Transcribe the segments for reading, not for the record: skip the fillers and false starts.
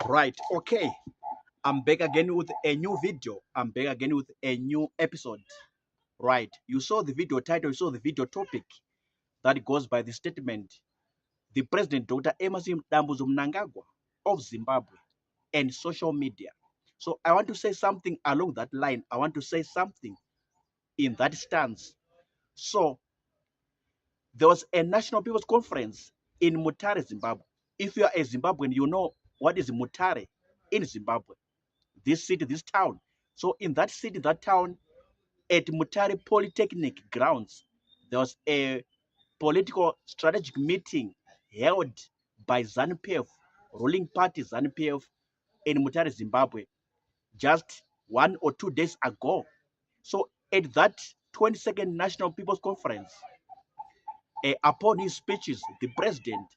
Right, okay. I'm back again with a new video. I'm back again with a new episode. Right, you saw the video title, you saw the video topic that goes by the statement: the President Dr. Emmerson Mnangagwa of Zimbabwe and social media. So I want to say something along that line. I want to say something in that stance. So there was a National People's Conference in Mutare, Zimbabwe. If you are a Zimbabwean, you know what is Mutare in Zimbabwe. This city, this town. So in that city, that town, at Mutare Polytechnic grounds, there was a political strategic meeting held by ZANU-PF, ruling party ZANU-PF in Mutare, Zimbabwe, just 1 or 2 days ago. So at that 22nd National People's Conference, upon his speeches, the president,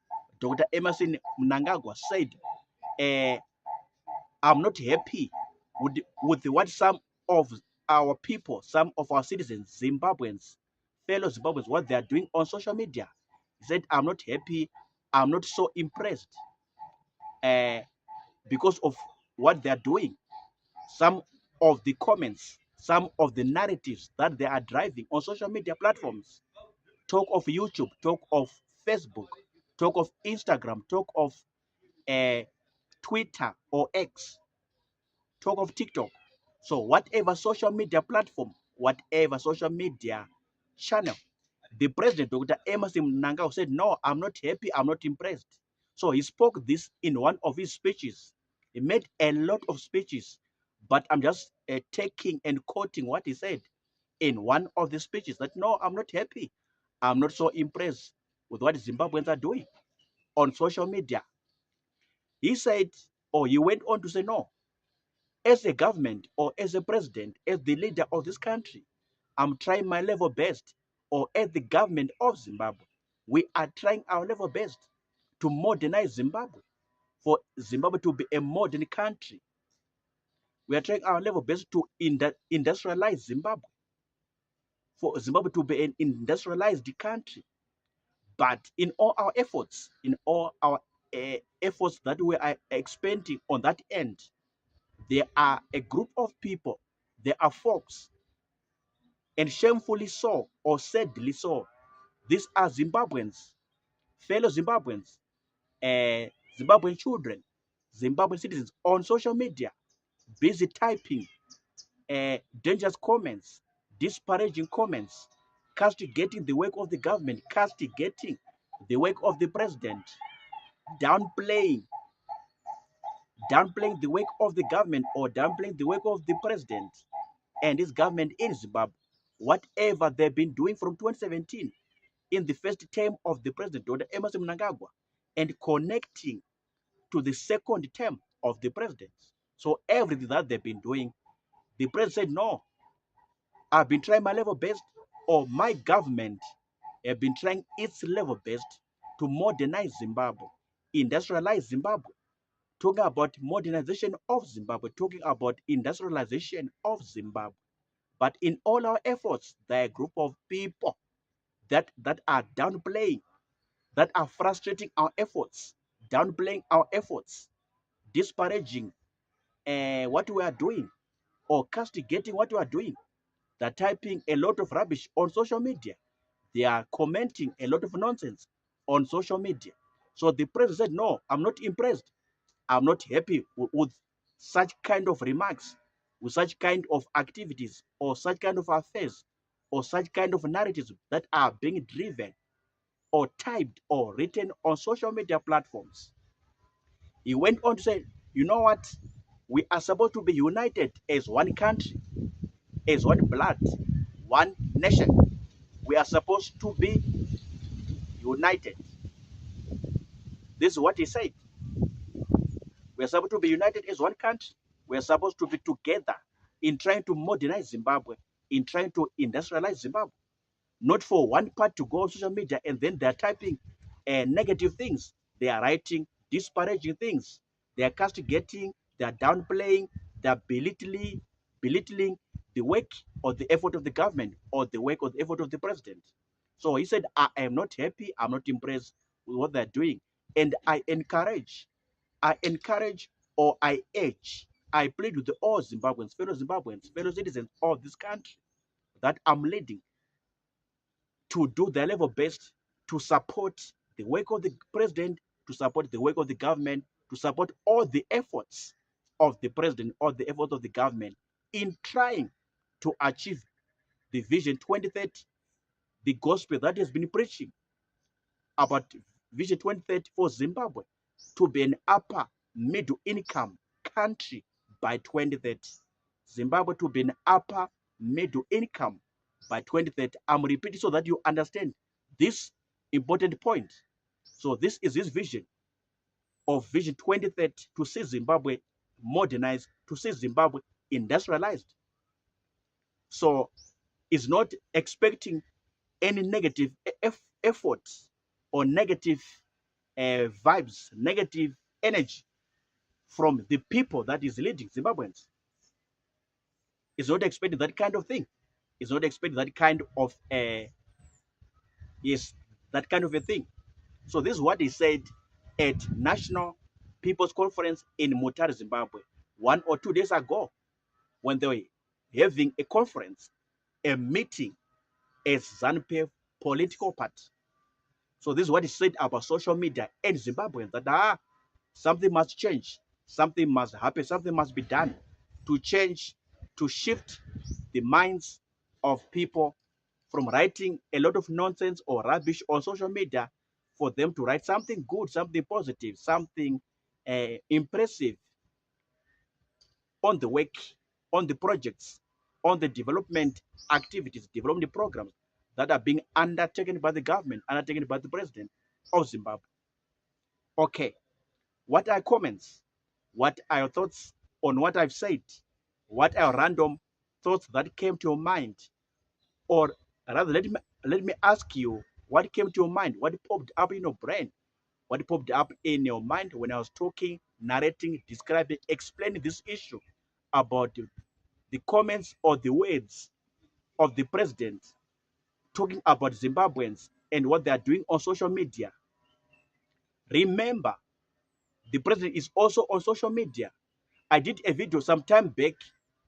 Dr. Emmerson Mnangagwa, said, I'm not happy with what some of our people, some of our citizens, Zimbabweans, fellow Zimbabweans, what they are doing on social media. He said, I'm not happy. I'm not so impressed because of what they are doing. Some of the comments, some of the narratives that they are driving on social media platforms. Talk of YouTube, talk of Facebook, talk of Instagram, talk of Twitter or X, talk of TikTok. So whatever social media platform, whatever social media channel, the president, Dr. Emmerson Mnangagwa, said, no, I'm not happy, I'm not impressed. So he spoke this in one of his speeches. He made a lot of speeches, but I'm just taking and quoting what he said in one of the speeches, that no, I'm not happy. I'm not so impressed with what Zimbabweans are doing on social media. He said, or he went on to say, no, as a government or as a president, as the leader of this country, I'm trying my level best, or as the government of Zimbabwe, we are trying our level best to modernize Zimbabwe, for Zimbabwe to be a modern country. We are trying our level best to industrialize Zimbabwe, for Zimbabwe to be an industrialized country. But in all our efforts, efforts that we are expending on that end, there are a group of people, there are folks, and shamefully so, or sadly so, these are Zimbabweans, fellow Zimbabweans, Zimbabwean children, Zimbabwean citizens on social media, busy typing dangerous comments, disparaging comments, castigating the work of the government, castigating the work of the president, downplaying the work of the government, or downplaying the work of the president and his government in Zimbabwe. Whatever they've been doing from 2017 in the first term of the president, Dr. Emmerson Mnangagwa, and connecting to the second term of the president. So everything that they've been doing, the president said, no, I've been trying my level best, or my government have been trying its level best to modernize Zimbabwe, industrialize Zimbabwe, talking about modernization of Zimbabwe, talking about industrialization of Zimbabwe. But in all our efforts, there are a group of people that are downplaying, that are frustrating our efforts, downplaying our efforts, disparaging what we are doing, or castigating what we are doing. They're typing a lot of rubbish on social media. They are commenting a lot of nonsense on social media. So the president said, no, I'm not impressed. I'm not happy with such kind of remarks, with such kind of activities, or such kind of affairs, or such kind of narratives that are being driven or typed or written on social media platforms. He went on to say, you know what? We are supposed to be united as one country, as one blood, one nation. We are supposed to be united. This is what he said. We are supposed to be united as one country. We are supposed to be together in trying to modernize Zimbabwe, in trying to industrialize Zimbabwe. Not for one part to go on social media and then they're typing negative things. They are writing disparaging things. They are castigating, they are downplaying, they are belittling the work or the effort of the government, or the work or the effort of the president. So he said, I am not happy, I'm not impressed with what they're doing. And I encourage or I urge, I plead with all Zimbabweans, fellow citizens of this country that I'm leading to do their level best to support the work of the president, to support the work of the government, to support all the efforts of the president or the efforts of the government in trying to achieve the Vision 2030, the gospel that has been preaching about Vision 2030 for Zimbabwe to be an upper middle income country by 2030. Zimbabwe to be an upper middle income by 2030. I'm repeating so that you understand this important point. So this is his vision of Vision 2030 to see Zimbabwe modernized, to see Zimbabwe industrialized. So it's not expecting any negative efforts or negative vibes, negative energy from the people that is leading Zimbabweans. It's not expecting that kind of thing. It's not expecting that kind of that kind of a thing. So this is what he said at National People's Conference in Mutare, Zimbabwe, 1 or 2 days ago, when they were having a conference, a meeting as ZANU-PF political party. So this is what he said about social media and Zimbabweans, that something must change, something must happen, something must be done to change, to shift the minds of people from writing a lot of nonsense or rubbish on social media for them to write something good, something positive, something impressive on the work, on the projects, on the development activities, development programs that are being undertaken by the government, undertaken by the president of Zimbabwe. Okay, what are comments? What are your thoughts on what I've said? What are random thoughts that came to your mind? Or rather, let me ask you, what came to your mind? What popped up in your brain? What popped up in your mind when I was talking, narrating, describing, explaining this issue about the comments or the words of the president talking about Zimbabweans and what they are doing on social media? Remember, the president is also on social media. I did a video some time back,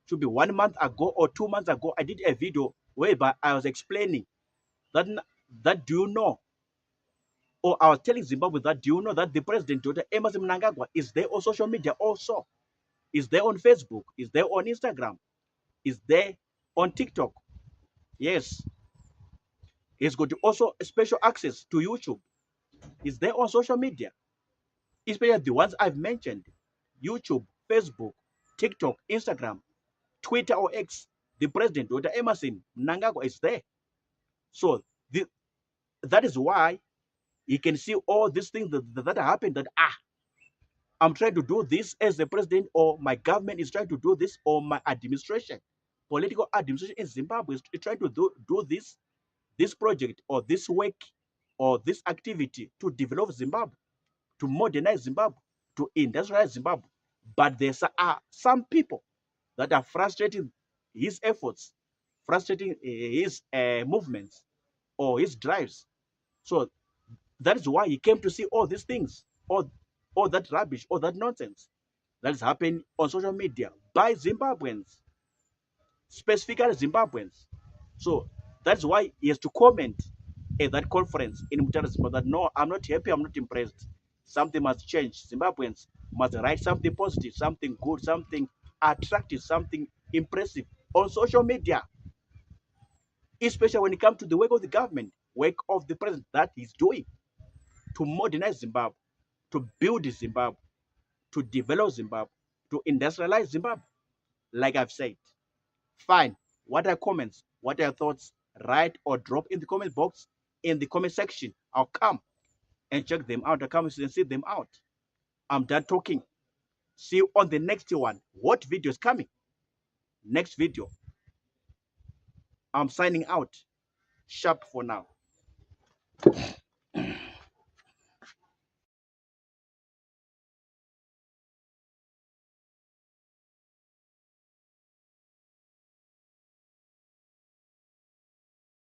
should be 1 month ago or 2 months ago. I did a video whereby I was explaining that do you know, or I was telling Zimbabwe that do you know that the president, Dr. Emmerson Mnangagwa, is there on social media also? Is there on Facebook? Is there on Instagram? Is there on TikTok? Yes. He's got also special access to YouTube. Is there on social media? Especially the ones I've mentioned: YouTube, Facebook, TikTok, Instagram, Twitter or X. The president, Dr. Emmerson Mnangagwa, is there. So that is why he can see all these things that happened, that I'm trying to do this as the president, or my government is trying to do this, or my administration, political administration in Zimbabwe is trying to do this project or this work or this activity to develop Zimbabwe, to modernize Zimbabwe, to industrialize Zimbabwe. But there are some people that are frustrating his efforts, frustrating his movements or his drives. So that is why he came to see all these things, all that rubbish, all that nonsense that is happening on social media by Zimbabweans, specifically Zimbabweans. So that's why he has to comment at that conference in Mutare, that no, I'm not happy, I'm not impressed. Something must change. Zimbabweans must write something positive, something good, something attractive, something impressive on social media, especially when it comes to the work of the government, work of the president that he's doing to modernize Zimbabwe, to build Zimbabwe, to develop Zimbabwe, to industrialize Zimbabwe. Like I've said, fine. What are comments? What are your thoughts? Write or drop in the comment box, in the comment section. I'll come and check them out. I'll come and see them out. I'm done talking. See you on the next one. What video is coming? Next video. I'm signing out. Sharp for now.